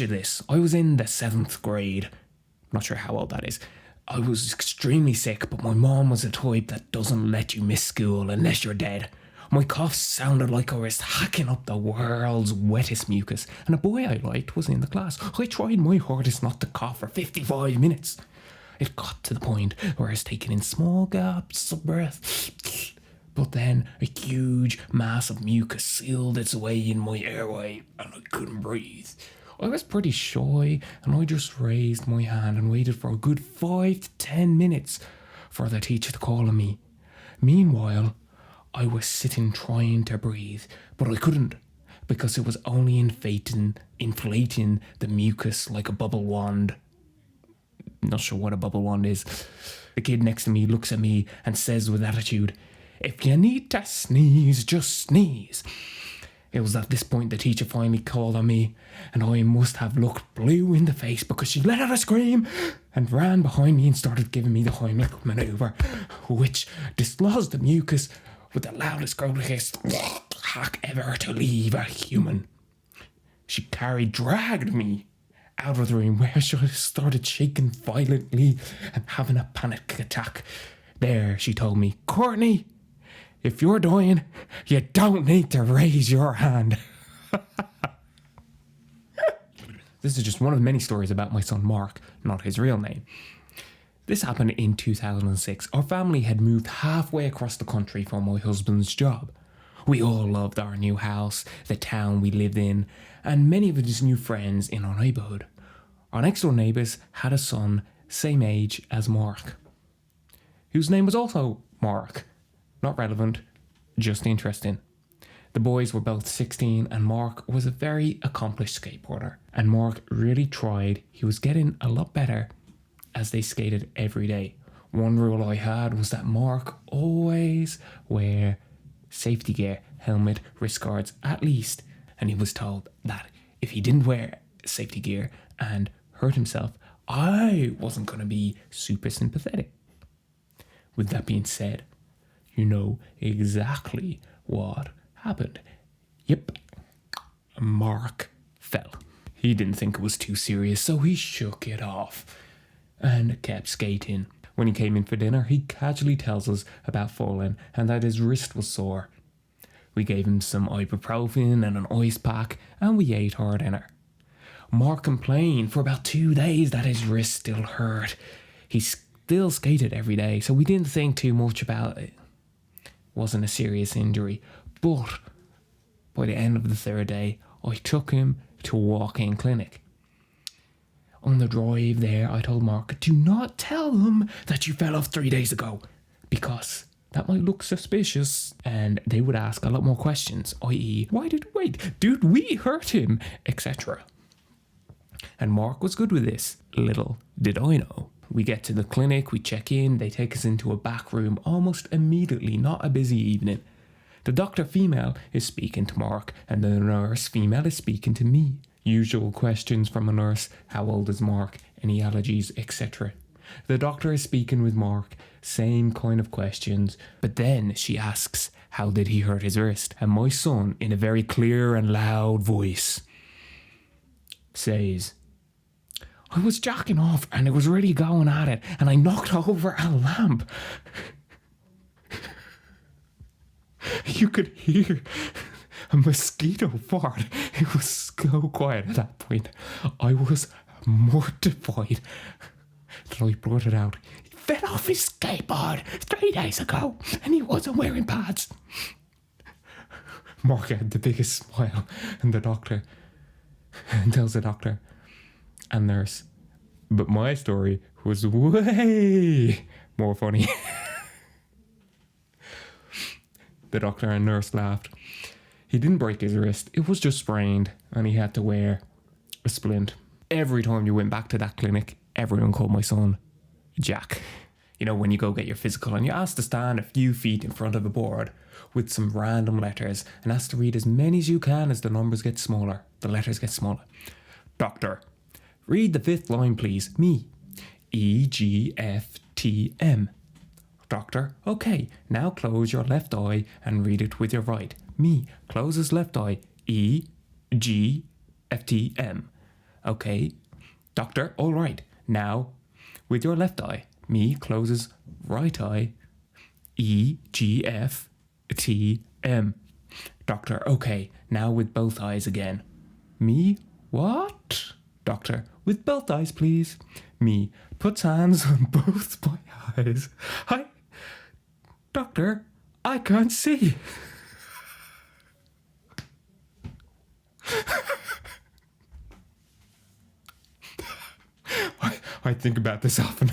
picture this. I was in the 7th grade. Not sure how old that is. I was extremely sick, but my mom was the type that doesn't let you miss school unless you're dead. My cough sounded like I was hacking up the world's wettest mucus, and a boy I liked was in the class. I tried my hardest not to cough for 55 minutes. It got to the point where I was taking in small gaps of breath. But then a huge mass of mucus sealed its way in my airway and I couldn't breathe. I was pretty shy and I just raised my hand and waited for a good 5 to 10 minutes for the teacher to call on me. Meanwhile, I was sitting trying to breathe, but I couldn't because it was only inflating the mucus like a bubble wand. Not sure what a bubble wand is. The kid next to me looks at me and says with attitude, "If you need to sneeze, just sneeze." It was at this point the teacher finally called on me, and I must have looked blue in the face because she let out a scream and ran behind me and started giving me the Heimlich manoeuvre, which dislodged the mucus with the loudest, grotesque hack ever to leave a human. She dragged me out of the room where she started shaking violently and having a panic attack. There, she told me, "Courtney, if you're dying, you don't need to raise your hand." This is just one of many stories about my son Mark, not his real name. This happened in 2006. Our family had moved halfway across the country for my husband's job. We all loved our new house, the town we lived in, and many of his new friends in our neighbourhood. Our next door neighbours had a son same age as Mark, whose name was also Mark. Not relevant, just interesting. The boys were both 16 and Mark was a very accomplished skateboarder. And Mark really tried. He was getting a lot better as they skated every day. One rule I had was that Mark always wear safety gear, helmet, wrist guards at least. And he was told that if he didn't wear safety gear and hurt himself, I wasn't going to be super sympathetic. With that being said, you know exactly what happened. Yep, Mark fell. He didn't think it was too serious, so he shook it off and kept skating. When he came in for dinner, he casually tells us about falling and that his wrist was sore. We gave him some ibuprofen and an ice pack, and we ate our dinner. Mark complained for about 2 days that his wrist still hurt. He still skated every day, so we didn't think too much about it. Wasn't a serious injury, but by the end of the 3rd day, I took him to a walk-in clinic. On the drive there, I told Mark, "Do not tell them that you fell off 3 days ago, because that might look suspicious." And they would ask a lot more questions, i.e., did we hurt him, etc. And Mark was good with this. Little did I know. We get to the clinic, we check in, they take us into a back room almost immediately, not a busy evening. The doctor female is speaking to Mark and the nurse female is speaking to me. Usual questions from a nurse: how old is Mark, any allergies, etc. The doctor is speaking with Mark, same kind of questions, but then she asks, how did he hurt his wrist? And my son, in a very clear and loud voice, says, "I was jacking off and it was really going at it and I knocked over a lamp." You could hear a mosquito fart. It was so quiet at that point. I was mortified that I blurted out, "He fell off his skateboard 3 days ago and he wasn't wearing pads." Mark had the biggest smile and tells the doctor and nurse, but my story was way more funny. The doctor and nurse laughed. He didn't break his wrist, it was just sprained, and he had to wear a splint. Every time you went back to that clinic, everyone called my son Jack. You know, when you go get your physical and you're asked to stand a few feet in front of a board with some random letters and asked to read as many as you can as the numbers get smaller, the letters get smaller. "Doctor, read the 5th line, please. Me. EGFTM. Doctor, okay, now close your left eye and read it with your right. Me, closes left eye. EGFTM. Okay. Doctor, all right. Now, with your left eye, me closes right eye. E, G, F, T, M. Doctor, okay. Now with both eyes again. Me, what? Doctor, with both eyes, please. Me, puts hands on both my eyes. Doctor, I can't see. I think about this often.